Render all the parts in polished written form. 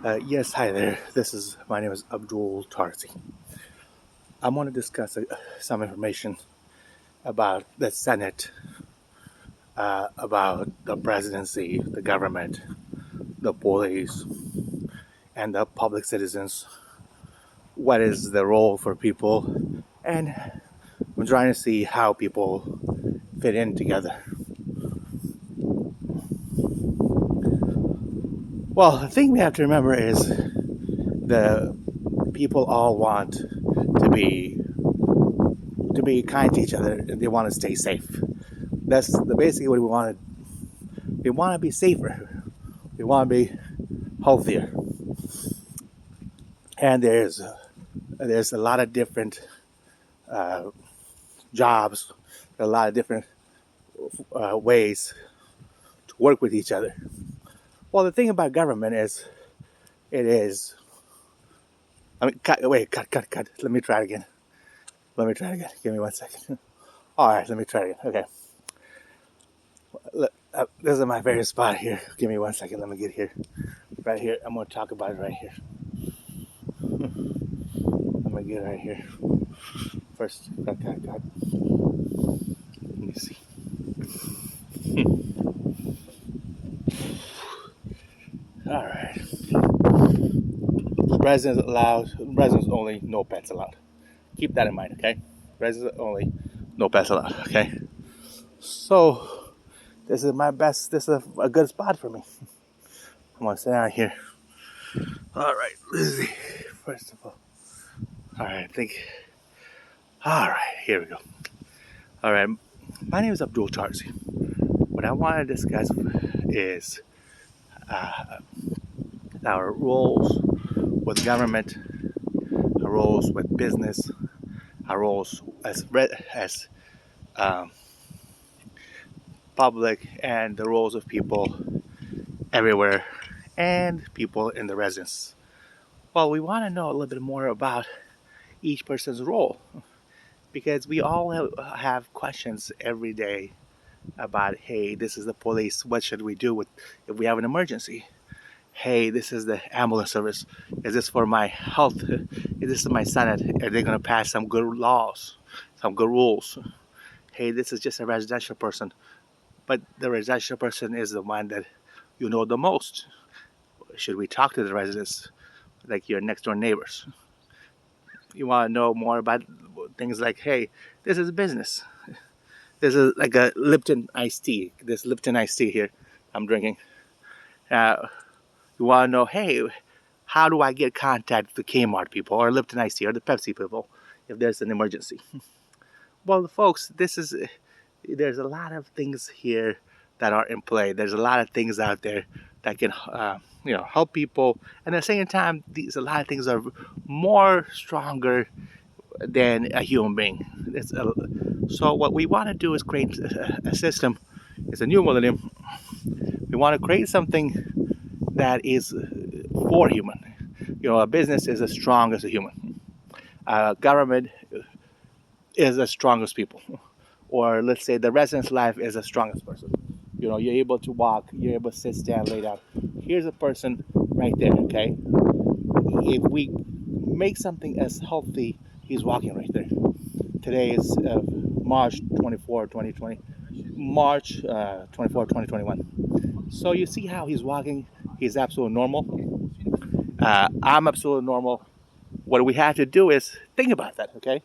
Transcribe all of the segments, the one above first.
Yes, hi there. My name is Abdul Tarzi. I want to discuss some information about the Senate, about the presidency, the government, the police, and the public citizens. What is the role for people? And I'm trying to see how people fit in together. Well, the thing we have to remember is the people all want to be kind to each other, and they want to stay safe. That's basically what we want to. We want to be safer. We want to be healthier. And there's a lot of different uh, jobs, a lot of different ways to work with each other. Well, the thing about government is, it is. I mean, cut. Let me try it again. Give me 1 second. All right, let me try it again. Okay. This is my favorite spot here. Give me 1 second. Let me get here. Right here. I'm going to talk about it right here. Let me get right here. First, cut. Let me see. All right. Residents only, no pets allowed. Keep that in mind, okay? Residents only, no pets allowed, okay? So, this is a good spot for me. I'm gonna sit down here. All right, let's see. First of all, all right, all right, here we go. All right, my name is Abdul Tarzi. What I want to discuss is our roles with government, our roles with business, our roles as um, public, and the roles of people everywhere and people in the residence. Well, we want to know a little bit more about each person's role because we all have questions every day about, hey, this is the police. What should we do if we have an emergency? Hey, this is the ambulance service. Is this for my health? Is this my Senate? Are they going to pass some good laws, some good rules? Hey, this is just a residential person. But the residential person is the one that you know the most. Should we talk to the residents like your next door neighbors? You want to know more about things like, hey, this is a business. This is like a Lipton iced tea. This Lipton iced tea here I'm drinking. You want to know, hey, how do I get contact with the Kmart people or Lipton iced tea or the Pepsi people if there's an emergency? Well, folks, there's a lot of things here that are in play. There's a lot of things out there that can, help people. And at the same time, a lot of things are more stronger than a human being. So what we want to do is create a system. It's a new millennium. We want to create something that is for human. A business is as strong as a human. Government is as strong as people. Or let's say the resident's life is the strongest person. You're able to walk, you're able to sit, stand, lay down. Here's a person right there, okay? If we make something as healthy, he's walking right there. Today is March 24, 2020. March 24, 2021. So you see how he's walking? He's absolutely normal. I'm absolutely normal. What we have to do is think about that, okay?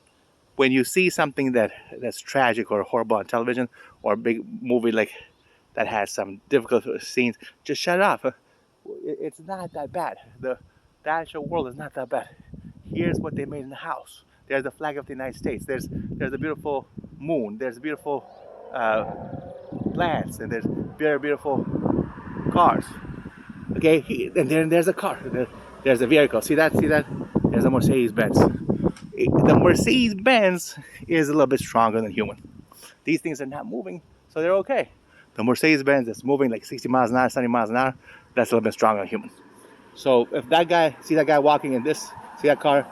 When you see something that's tragic or horrible on television or a big movie like that has some difficult scenes, just shut it off. It's not that bad. The actual world is not that bad. Here's what they made in the house. There's the flag of the United States. There's a beautiful moon. There's beautiful plants, and there's very beautiful cars. Okay, and then there's a car. There's a vehicle. See that? There's a Mercedes-Benz. The Mercedes-Benz is a little bit stronger than human. These things are not moving, so they're okay. The Mercedes-Benz is moving like 60 miles an hour, 70 miles an hour. That's a little bit stronger than human. So if that guy walking in see that car,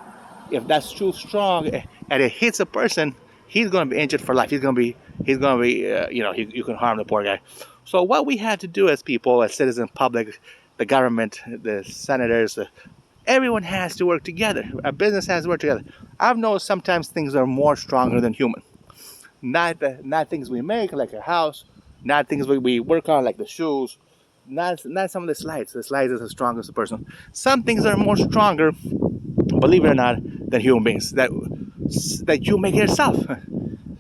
if that's too strong and it hits a person, he's going to be injured for life. He's going to be, you can harm the poor guy. So what we have to do as people, as citizens, public, the government, the senators, everyone has to work together. A business has to work together. I've noticed sometimes things are more stronger than human. Not things we make like a house, not things we work on like the shoes, not some of the slides. The slides is the strongest person. Some things are more stronger, believe it or not, than human beings. That you make yourself.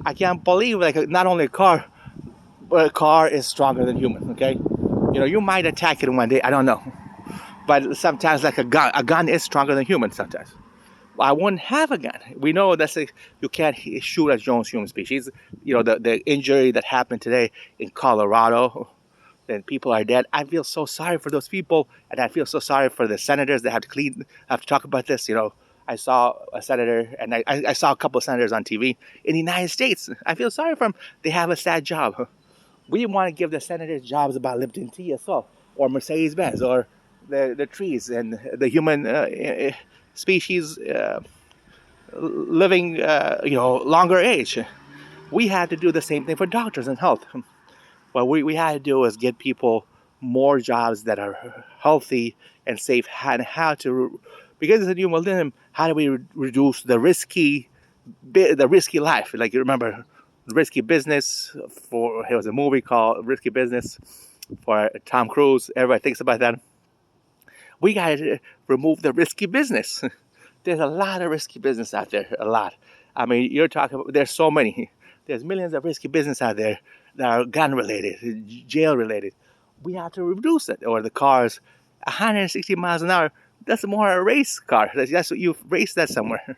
I can't believe not only a car, but a car is stronger than human. Okay, you might attack it one day. I don't know, but sometimes like a gun is stronger than human sometimes. I wouldn't have a gun. We know you can't shoot at your own human species. The injury that happened today in Colorado, then people are dead. I feel so sorry for those people, and I feel so sorry for the senators that have to talk about this. I saw a senator, and I saw a couple of senators on TV in the United States. I feel sorry for them. They have a sad job. We want to give the senators jobs about Lipton tea as well, or Mercedes-Benz, or the trees and the human species living, longer age. We had to do the same thing for doctors and health. What we had to do is get people more jobs that are healthy and safe. And because it's a new millennium, how do we reduce the risky life? Like, you remember Risky Business? It was a movie called Risky Business for Tom Cruise. Everybody thinks about that. We got to remove the risky business. There's a lot of risky business out there, a lot. I mean, you're talking about, there's so many. There's millions of risky business out there that are gun related, jail related. We have to reduce it. Or the cars, 160 miles an hour, that's more a race car. That's what you race that somewhere.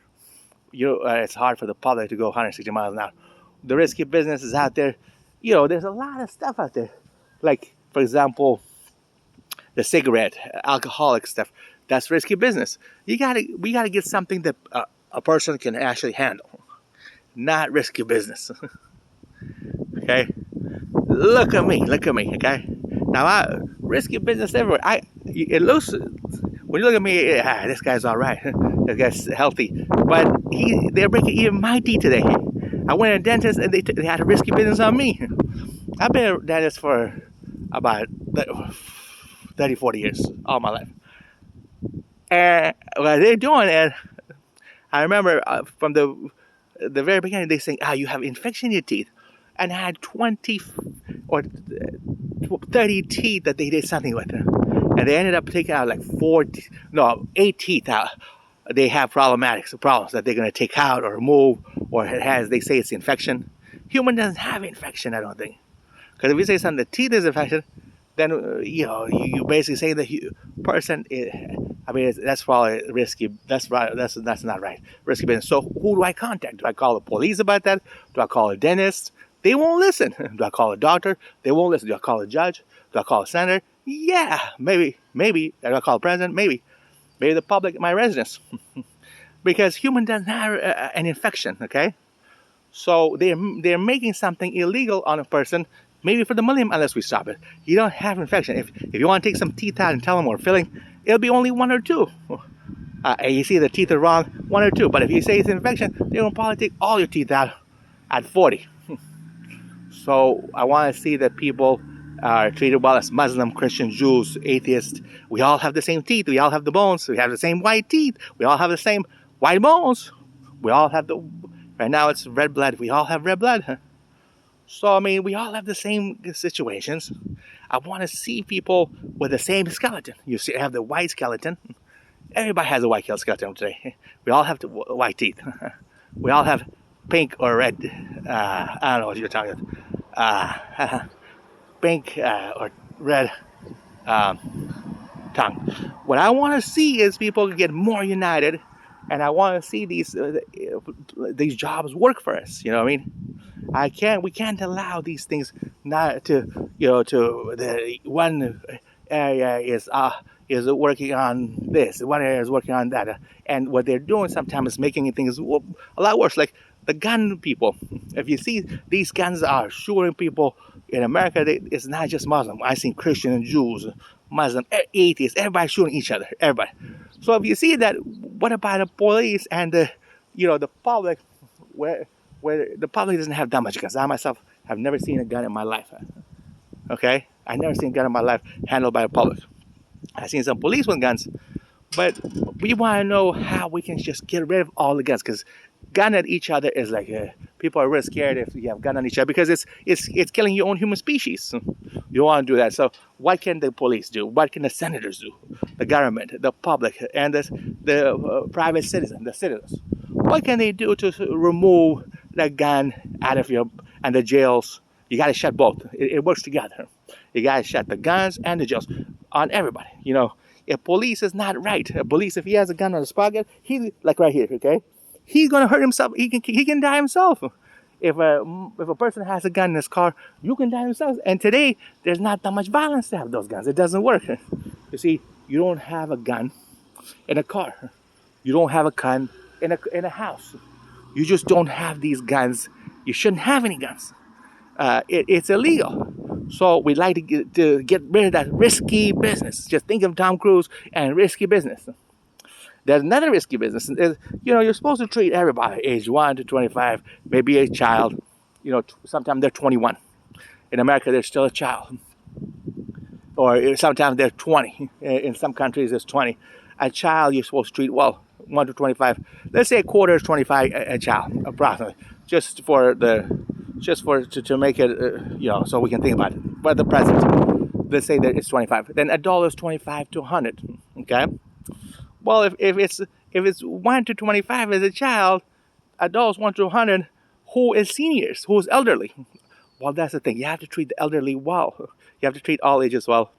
It's hard for the public to go 160 miles an hour. The risky business is out there. There's a lot of stuff out there. Like, for example, the cigarette, alcoholic stuff. That's risky business. We gotta get something that a person can actually handle, not risky business. Okay, look at me. Okay, now risky business everywhere. It looks, when you look at me, this guy's all right. This guy's healthy, but they're breaking even my teeth today. I went to a dentist and they had a risky business on me. I've been a dentist for about 30, 40 years, all my life. And what they're doing, and I remember from the very beginning, they saying, you have infection in your teeth. And I had 20 or 30 teeth that they did something with. And they ended up taking out like 8 teeth out. They have problems that they're going to take out or remove, or they say it's infection. Human doesn't have infection, I don't think. Because if you say something, the teeth is infection, then you basically say the person that's probably risky. That's not right. Risky business. So who do I contact? Do I call the police about that? Do I call a dentist? They won't listen. Do I call a doctor? They won't listen. Do I call a judge? Do I call a senator? Yeah, maybe. Do I call a president? Maybe the public, my residents, because human doesn't have an infection. Okay, so they're making something illegal on a person. Maybe for the millennium, unless we stop it. You don't have infection. If you want to take some teeth out and tell them we're filling, it'll be only 1 or 2. And you see the teeth are wrong, 1 or 2. But if you say it's infection, they're going to probably take all your teeth out at 40. So I want to see that people are treated well as Muslim, Christian, Jews, atheists. We all have the same teeth. We all have the bones. We have the same white teeth. We all have the same white bones. We all have right now it's red blood. We all have red blood. So, we all have the same situations. I want to see people with the same skeleton. You see, I have the white skeleton. Everybody has a white skeleton today. We all have white teeth. We all have pink or red. I don't know what you're talking about. Pink or red tongue. What I want to see is people get more united, and I want to see these jobs work for us. You know what I mean? We can't allow these things not to, to the one area is working on this, one area is working on that, and what they're doing sometimes is making things a lot worse. Like the gun people. If you see these guns are shooting people in America, it's not just Muslim. I've seen Christian and Jews, Muslim, atheists, everybody shooting each other, everybody. So if you see that, what about the police and the public, where the public doesn't have that much guns? I myself have never seen a gun in my life. Okay? I've never seen a gun in my life handled by the public. I've seen some police with guns, but we want to know how we can just get rid of all the guns, because gun at each other is like people are really scared if you have gun on each other, because it's killing your own human species. You want to do that. So what can the police do? What can the senators do? The government, the public, and the private citizen, the citizens. What can they do to remove the gun out of your and the jails? You got to shut both. It works together. You got to shut the guns and the jails on everybody. If police is not right, a police, if he has a gun on his pocket, he like right here, okay, he's gonna hurt himself. He can die himself. If a person has a gun in his car, you can die himself. And today there's not that much violence to have those guns. It doesn't work. You see, you don't have a gun in a car. You don't have a gun in a house. You just don't have these guns. You shouldn't have any guns. It's illegal. So we like to get rid of that risky business. Just think of Tom Cruise and risky business. There's another risky business. You're supposed to treat everybody, age 1 to 25, maybe a child. Sometimes they're 21. In America, they're still a child. Or sometimes they're 20. In some countries, it's 20. A child you're supposed to treat well, 1 to 25. Let's say a quarter is 25, a child, approximately. Just to make it, so we can think about it. But the present, let's say that it's 25. Then adult is 25 to 100. Okay. Well, if it's 1 to 25 as a child, adults 1 to 100, who is seniors, who is elderly? Well, that's the thing. You have to treat the elderly well. You have to treat all ages well.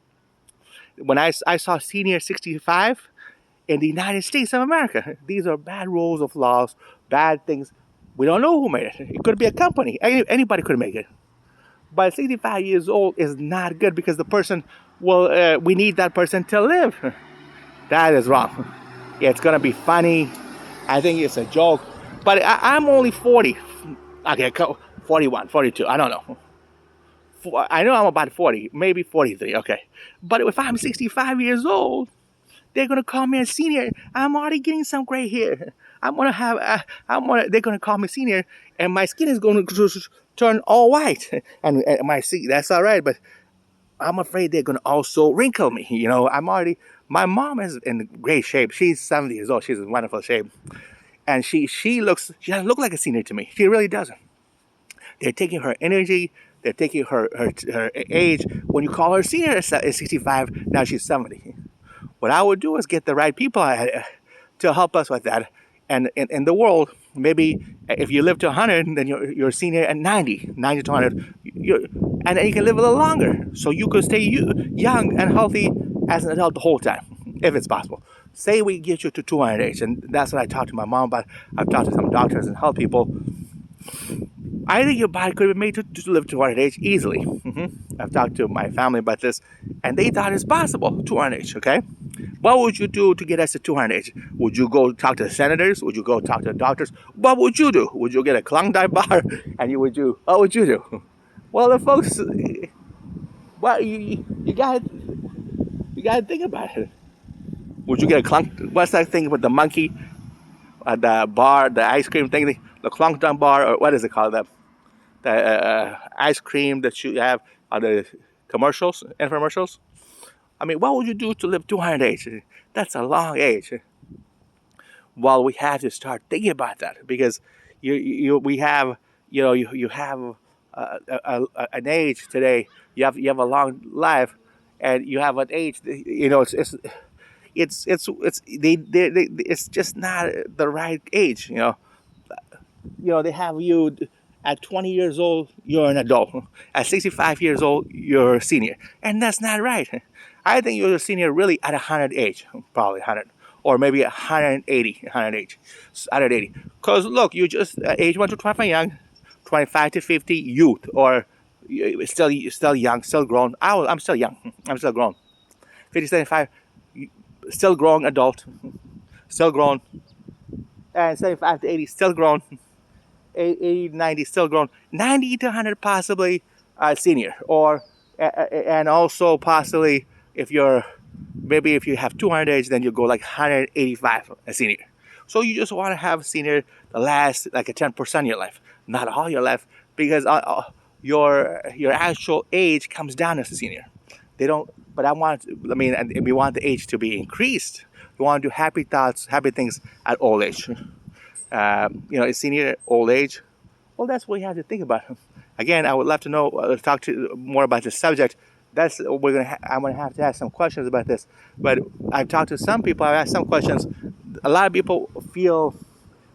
When I saw senior 65 in the United States of America, these are bad rules of laws, bad things. We don't know who made it. It could be a company. Anybody could make it. But 65 years old is not good, because the person we need that person to live. That is wrong. Yeah, it's going to be funny. I think it's a joke. But I'm only 40. Okay, 41, 42. I don't know. I know I'm about 40, maybe 43. Okay. But if I'm 65 years old, they're going to call me a senior. I'm already getting some gray hair. They're going to call me senior, and my skin is going to turn all white. And that's all right, but I'm afraid they're going to also wrinkle me. My mom is in great shape. She's 70 years old. She's in wonderful shape. And she doesn't look like a senior to me. She really doesn't. They're taking her energy. They're taking her age. When you call her senior at 65, now she's 70. What I would do is get the right people to help us with that. And in the world, maybe if you live to 100, then you're a senior at 90 to 100. And then you can live a little longer. So you could stay young and healthy as an adult the whole time, if it's possible. Say we get you to 200 age, and that's what I talked to my mom about. I've talked to some doctors and health people. I think your body could be made to live to 200 age easily. I've talked to my family about this, and they thought it's possible, 200 age, okay? What would you do to get us to 200 age? Would you go talk to the senators? Would you go talk to the doctors? What would you do? Would you get a Klondike bar? And what would you do? Well, the folks, well, you gotta think about it. Would you get a Klondike? What's that thing with the monkey? The bar, the ice cream thing, the Klondike bar, or what is it called? The ice cream that you have on the infomercials. I mean, what would you do to live 200 age? That's a long age. Well, we have to start thinking about that, because we have an age today. You have a long life, and you have an age. It's just not the right age. They have you at 20 years old, you're an adult. At 65 years old, you're a senior, and that's not right. I think you're a senior really at 100 age, probably 100, or maybe 180 age, 180. Because look, you just age 1 to 25 young, 25 to 50 youth, or still young, still grown. I'm still young. I'm still grown. 50, 75, still grown adult, still grown. And 75 to 80, still grown. 80, 90, still grown. 90 to 100, possibly senior. And also possibly, if you have 200 age, then you go like 185, a senior. So you just want to have a senior the last like a 10% of your life, not all your life, because your actual age comes down as a senior. They don't. But I mean, and we want the age to be increased. We want to do happy thoughts, happy things at old age. Senior old age. Well, that's what you have to think about. Again, I would love to know, talk to you more about this subject. I'm gonna have to ask some questions about this. But I've talked to some people. I've asked some questions. A lot of people feel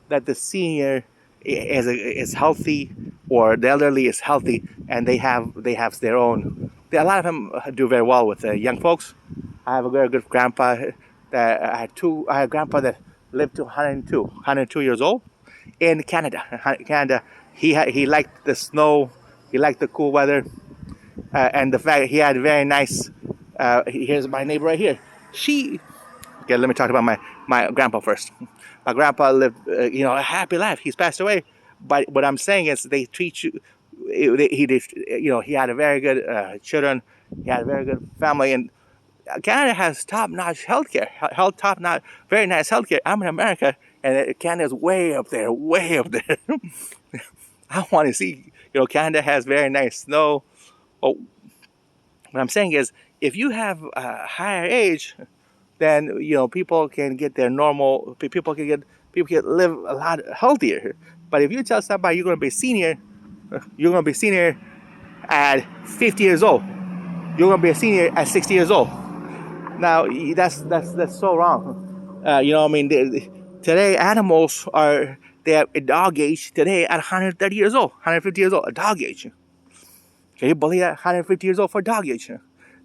that the senior is healthy, or the elderly is healthy, and they have their own. A lot of them do very well with young folks. I have a very good grandpa. I had a grandpa that lived to 102 years old in Canada. Canada, he liked the snow, he liked the cool weather, and the fact he had very nice. Here's my neighbor right here. Okay, let me talk about my grandpa first. My grandpa lived, a happy life. He's passed away, but what I'm saying is they treat you. He did, he had a very good children. He had a very good family, and Canada has top-notch healthcare. Top-notch, very nice healthcare. I'm in America, and Canada's way up there, way up there. I want to see, Canada has very nice snow. Oh, what I'm saying is, if you have a higher age, then people can get their normal. People can live a lot healthier. But if you tell somebody you're going to be senior, at 50 years old. You're going to be a senior at 60 years old. Now that's so wrong. Today animals they have a dog age today at 130 years old, 150 years old, a dog age. Can you believe that? 150 years old for dog age.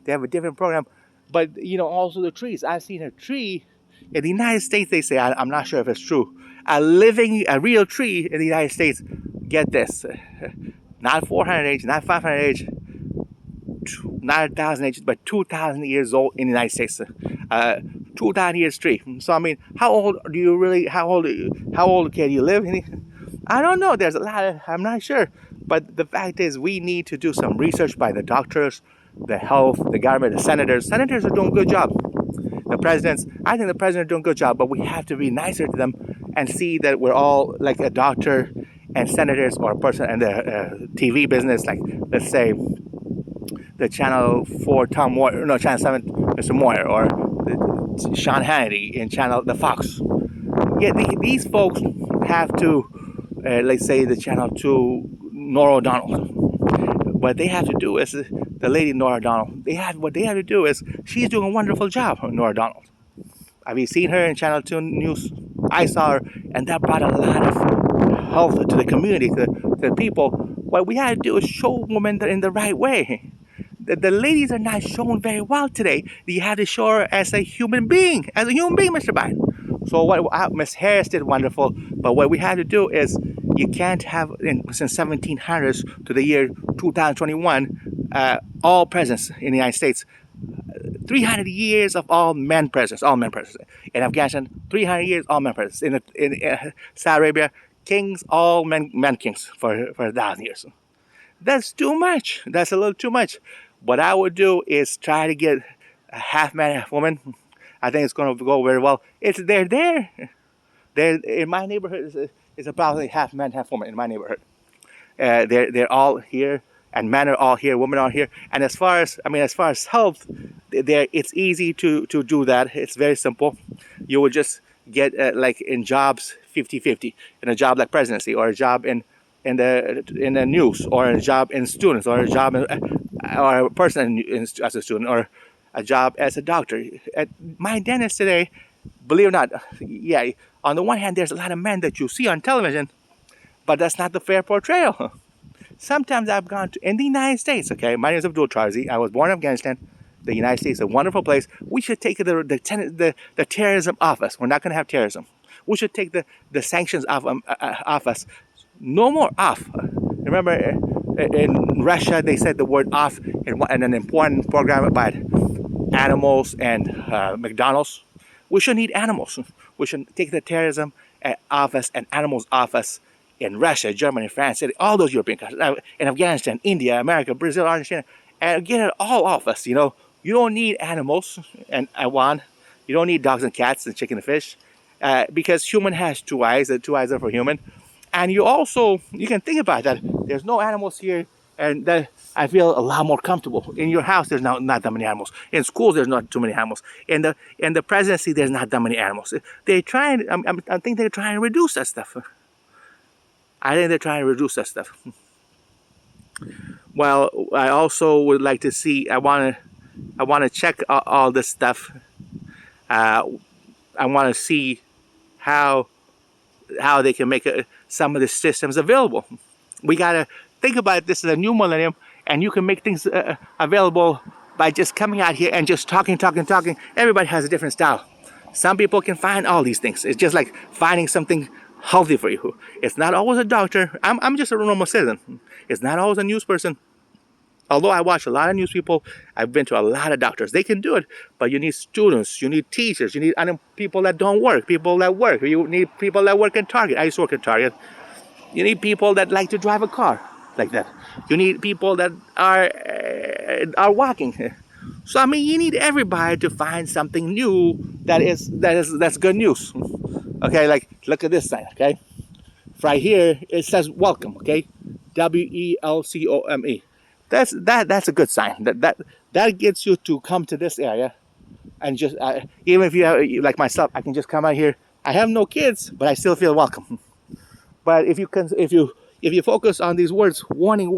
They have a different program. But, also the trees. I've seen a tree in the United States, they say, I'm not sure if it's true, a real tree in the United States, get this, not 400 age, not 500 age, not 1,000 age, but 2,000 years old in the United States. 2,000 years tree. So, I mean, how old can you live? I don't know. There's a lot I'm not sure. But the fact is, we need to do some research by the doctors, the health, the government, the senators. Senators are doing a good job. The presidents, I think the president are doing a good job, but we have to be nicer to them and see that we're all like a doctor and senators, or a person in the TV business, like, let's say, the Channel 4 Tom Moyer, no, Channel 7 Mr. Moyer, or Sean Hannity in the Fox. Yeah, these folks have to, let's say, the Channel 2 Norah O'Donnell. What they have to do is, the lady Norah O'Donnell, what they have to do is, she's doing a wonderful job, Norah O'Donnell. Have you seen her in Channel 2 News? I saw her, and that brought a lot of health to the community, to the people. What we have to do is show women in the right way. The ladies are not shown very well today. You have to show her as a human being, Mr. Biden. So what Miss Harris did wonderful, but what we have to do is, you can't have, since 1700s to the year 2021, all presidents in the United States. 300 years of all men presidents. In Afghanistan, 300 years, all men presidents. In Saudi Arabia, kings, all men kings for 1,000 years. That's too much. That's a little too much. What I would do is try to get a half man, half woman. I think it's going to go very well. They're there. They're in my neighborhood. It's about half man, half woman in my neighborhood. They're all here, and men are all here, women are here. And as far as health, it's easy to do that. It's very simple. You would just get like in jobs 50-50, in a job like presidency, or a job in the news, or a job in students, or a job or a person as a student, or a job as a doctor. At my dentist today, believe it or not, yeah, on the one hand, there's a lot of men that you see on television, but that's not the fair portrayal. Sometimes I've gone in the United States, okay, my name is bdull Tarzi. I was born in Afghanistan. The United States is a wonderful place. We should take the terrorism off us. We're not going to have terrorism. We should take the sanctions off us. No more off. Remember, in Russia, they said the word off in an important program about animals and McDonald's. We shouldn't eat animals. We should take the terrorism off us and animals off us in Russia, Germany, France, all those European countries, in Afghanistan, India, America, Brazil, Argentina, and get it all off us. You don't need animals, and you don't need dogs and cats and chicken and fish, because human has two eyes. The 2 eyes are for human. And you can think about that. There's no animals here, and I feel a lot more comfortable. In your house, there's not that many animals. In schools, there's not too many animals. In the presidency, there's not that many animals. They're trying. I think they're trying to reduce that stuff. I think they're trying to reduce that stuff. Well, I also would like to see. I want to check all this stuff. I want to see how they can make some of the systems available. We gotta think about it. This is a new millennium, and you can make things available by just coming out here and just talking. Everybody has a different style. Some people can find all these things. It's just like finding something healthy for you. It's not always a doctor. I'm just a normal citizen. It's not always a news person. Although I watch a lot of news people, I've been to a lot of doctors. They can do it, but you need students, you need teachers, you need people that don't work, people that work. You need people that work in Target. I used to work at Target. You need people that like to drive a car like that. You need people that are walking. So I mean, you need everybody to find something new that's good news. Okay, like look at this sign. Okay, right here it says welcome. Okay, WELCOME. That's a good sign. That gets you to come to this area, and just even if you have, like myself, I can just come out here. I have no kids, but I still feel welcome. But if you focus on these words, warning,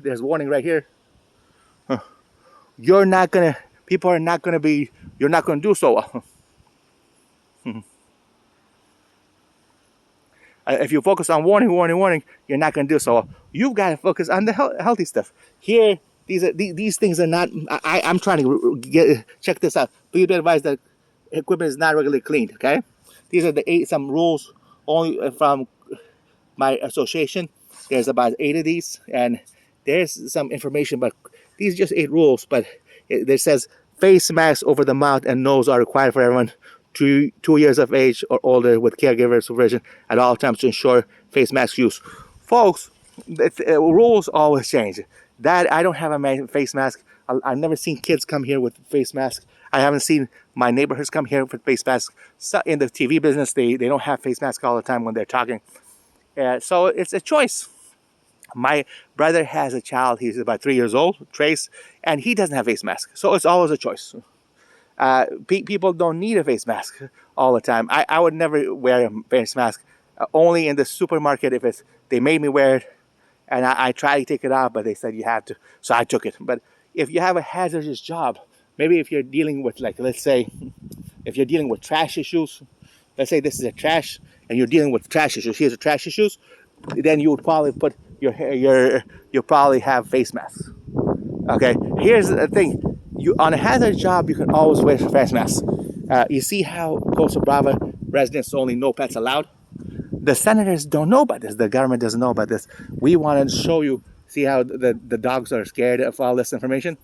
there's warning right here. You're not gonna do so well. If you focus on warning, you're not going to do so well. You've got to focus on the healthy stuff. Here, these things are not. I'm trying to check this out. Please be advised that equipment is not regularly cleaned. Okay, these are some rules only from my association. There's about 8 of these, and there's some information, but these are just 8 rules. But it says face masks over the mouth and nose are required for everyone 2 years of age or older with caregiver supervision at all times to ensure face mask use. Folks, rules always change. That I don't have a face mask. I've never seen kids come here with face masks. I haven't seen my neighborhoods come here with face masks. So in the TV business, they don't have face masks all the time when they're talking. So it's a choice. My brother has a child. He's about 3 years old, Trace, and he doesn't have face mask. So it's always a choice. People don't need a face mask all the time. I would never wear a face mask, only in the supermarket if they made me wear it, and I tried to take it off, but they said you have to, so I took it. But if you have a hazardous job, maybe if you're dealing with, like, let's say, if you're dealing with trash issues, let's say this is a trash, and you're dealing with trash issues, here's the trash issues, then you would probably put you'll probably have face masks. Okay, here's the thing. On a hazard job, you can always wear a face mask. You see how Costa Brava residents only no pets allowed? The senators don't know about this. The government doesn't know about this. We want to show you, see how the dogs are scared of all this information?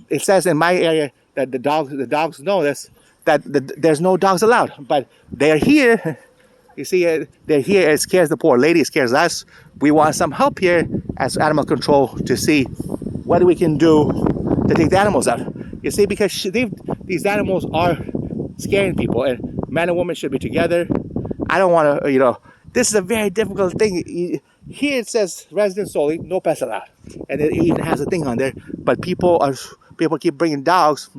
It says in my area that the dogs know this, that there's no dogs allowed, but they're here. You see, they're here. It scares the poor lady. It scares us. We want some help here as animal control to see what we can do to take the animals out. You see, because these animals are scaring people, and man and woman should be together. I don't want to, this is a very difficult thing. Here it says residents only, no pets allowed, and it even has a thing on there. But people keep bringing dogs.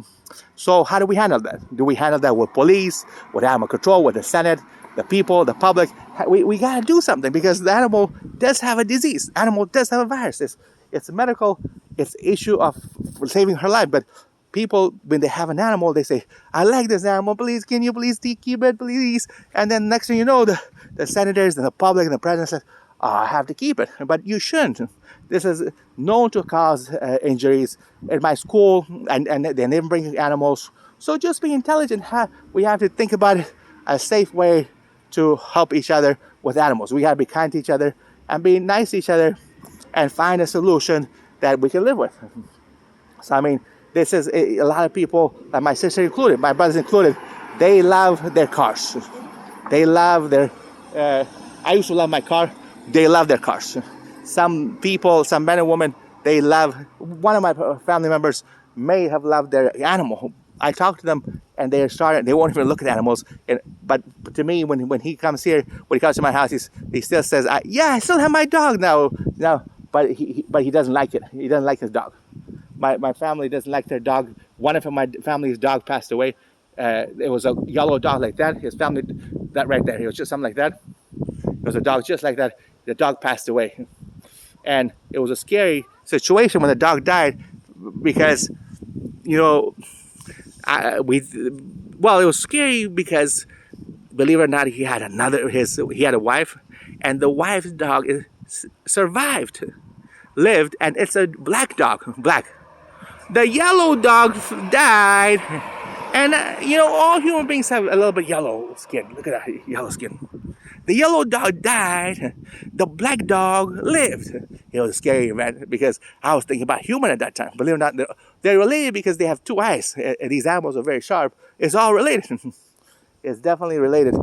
So how do we handle that? Do we handle that with police, with animal control, with the Senate, the people, the public? We got to do something, because the animal does have a disease. Animal does have a virus. It's medical. It's an issue of saving her life. But people, when they have an animal, they say, I like this animal, please, can you please keep it, please? And then next thing you know, the senators and the public and the president says, oh, I have to keep it. But you shouldn't. This is known to cause injuries. At my school, and they never bring animals. So just be intelligent. We have to think about a safe way to help each other with animals. We got to be kind to each other and be nice to each other and find a solution that we can live with. So, I mean, this is a lot of people, like my sister included, my brothers included, they love their cars. They love their, I used to love my car. They love their cars. Some people, some men and women, they love, one of my family members may have loved their animal. I talked to them and they won't even look at animals. But to me, when he comes here, when he comes to my house, he still says, yeah, I still have my dog now. but he doesn't like it. He doesn't like his dog. My family doesn't like their dog. One of my family's dog passed away. It was a yellow dog like that. His family, that right there, he was just something like that. It was a dog just like that. The dog passed away. And it was a scary situation when the dog died because, you know, it was scary because, believe it or not, he had a wife, and the wife's dog survived, lived, and it's a black dog, black. The yellow dog died, and all human beings have a little bit yellow skin. Look at that yellow skin. The yellow dog died. The black dog lived. It was scary, man, because I was thinking about human at that time. Believe it or not, they're related because they have two eyes. And these animals are very sharp. It's all related. It's definitely related.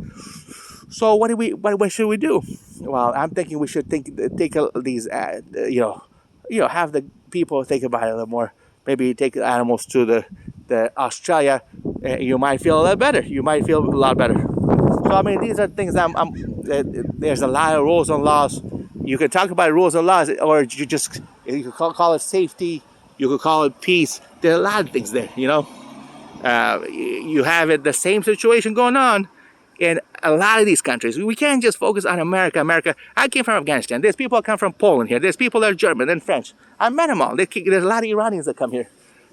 So what should we do? Well, I'm thinking we should take these, have the people think about it a little more. Maybe take the animals to the Australia. You might feel a lot better. You might feel a lot better. So I mean, these are things there's a lot of rules and laws. You can talk about rules and laws, or you could call it safety. You could call it peace. There are a lot of things there. You have the same situation going on in a lot of these countries. We can't just focus on America. I came from Afghanistan. There's people that come from Poland here. There's people that are German and French. I met them all. There's a lot of Iranians that come here.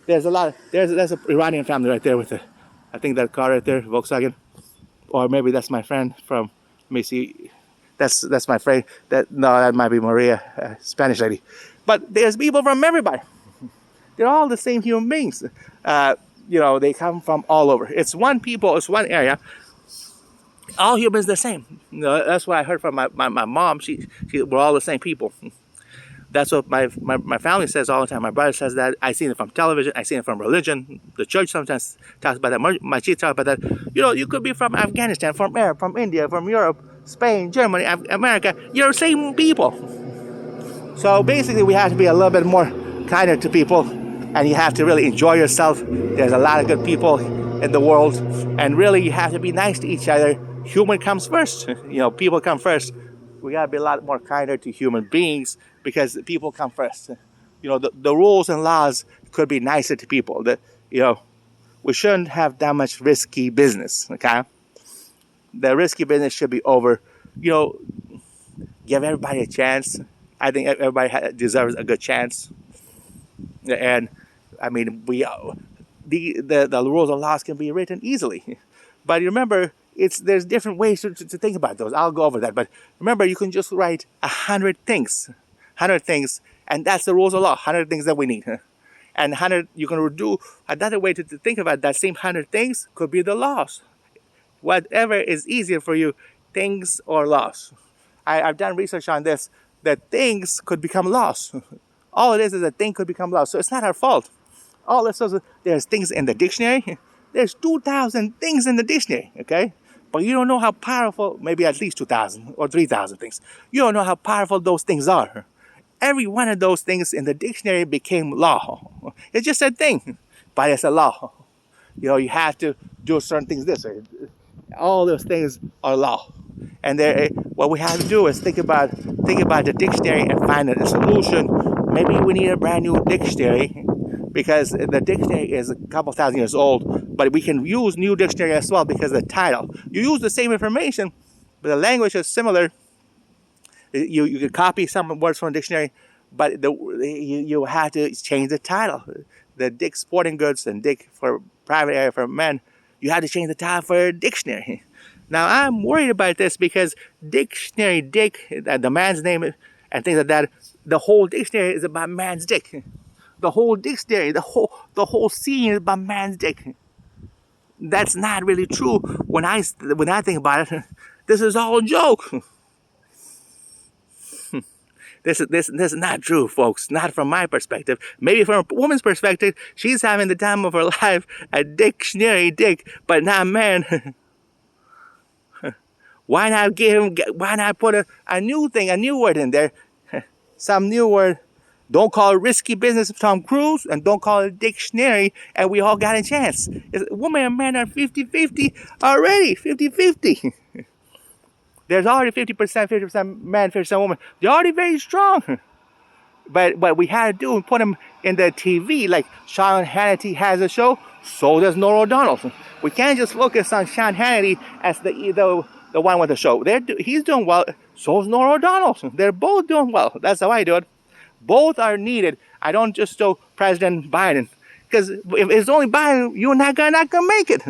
There's an Iranian family right there with I think that car right there, Volkswagen. Or maybe that's my friend from, let me see, that's my friend, that might be Maria, Spanish lady. But there's people from everybody. They're all the same human beings. They come from all over. It's one people, it's one area. All humans the same. That's what I heard from my mom. We're all the same people. That's what my family says all the time. My brother says that. I seen it from television. I seen it from religion. The church sometimes talks about that. My chief talks about that. You could be from Afghanistan, from Arab, from India, from Europe, Spain, Germany, America. You're the same people. So basically, we have to be a little bit more kinder to people, and you have to really enjoy yourself. There's a lot of good people in the world, and really, you have to be nice to each other. Human comes first. People come first. We gotta be a lot more kinder to human beings because people come first. The rules and laws could be nicer to people. We shouldn't have that much risky business. Okay, the risky business should be over. Give everybody a chance. I think everybody deserves a good chance. And I mean, the rules and laws can be written easily, but remember. There's different ways to think about those. I'll go over that. But remember, you can just write 100 things, and that's the rules of law. 100 things that we need, and 100 you can do another way to think about that same 100 things could be the laws. Whatever is easier for you, things or laws. I've done research on this. That things could become laws. All it is a thing could become laws. So it's not our fault. All this is there's things in the dictionary. There's 2,000 things in the dictionary. Okay. But you don't know how powerful, maybe at least 2,000 or 3,000 things. You don't know how powerful those things are. Every one of those things in the dictionary became law. It's just a thing, but it's a law. You have to do certain things this way. All those things are law. And what we have to do is think about the dictionary and find a solution. Maybe we need a brand new dictionary because the dictionary is a couple thousand years old. But we can use new dictionary as well because of the title. You use the same information, but the language is similar. You can copy some words from a dictionary, but you have to change the title. The Dick Sporting Goods and Dick for private area for men, you have to change the title for a dictionary. Now, I'm worried about this because dictionary Dick, the man's name and things like that, the whole dictionary is about man's dick. The whole dictionary, the whole scene is about man's dick. That's not really true. When I think about it, this is all a joke. This is not true, folks. Not from my perspective. Maybe from a woman's perspective, she's having the time of her life. A dictionary dick, but not man. Why not put a new thing, a new word in there? Some new word. Don't call it risky business of Tom Cruise, and don't call it dictionary, and we all got a chance. Woman and man are 50-50 already, 50-50. There's already 50% man, 50% woman. They're already very strong. But what we had to do is put them in the TV, like Sean Hannity has a show, so does Norah O'Donnell. We can't just focus on Sean Hannity as the one with the show. He's doing well, so is Norah O'Donnell. They're both doing well. That's how I do it. Both are needed. I don't just do President Biden, because if it's only Biden, you're not gonna make it.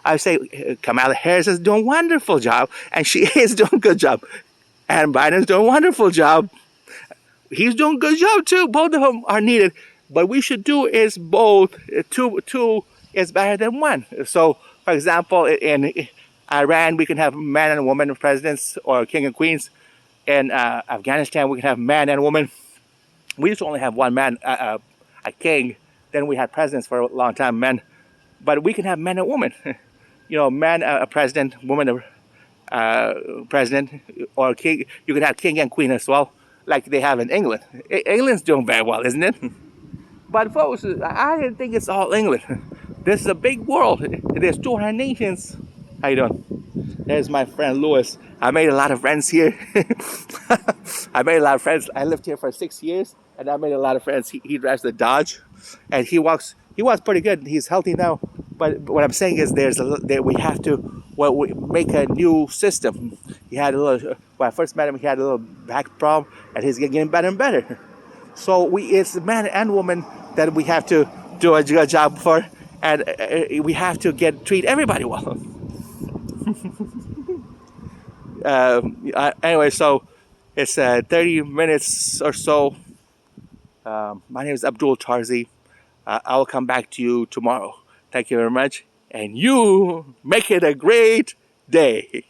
I say Kamala Harris is doing a wonderful job, and she is doing a good job, and Biden's doing a wonderful job. He's doing a good job too. Both of them are needed, but we should do is both. Two is better than one. So, for example, in Iran, we can have man and woman presidents or king and queens. In Afghanistan, we can have man and woman. We used to only have one man, a king. Then we had presidents for a long time, men. But we can have men and women. Man a president, woman a president, or king. You can have king and queen as well, like they have in England. England's doing very well, isn't it? But folks, I didn't think it's all England. This is a big world. There's 200 nations. How you doing? There's my friend Louis. I made a lot of friends here. I made a lot of friends. I lived here for 6 years, and I made a lot of friends. He drives the Dodge, and he walks pretty good. He's healthy now. But what I'm saying is, we have to we make a new system. He had a little. When I first met him, he had a little back problem, and he's getting better and better. So it's man and woman that we have to do a good job for, and we have to treat everybody well. Anyway, so it's 30 minutes or so. My name is Abdul Tarzi. I will come back to you tomorrow. Thank you very much, and you make it a great day.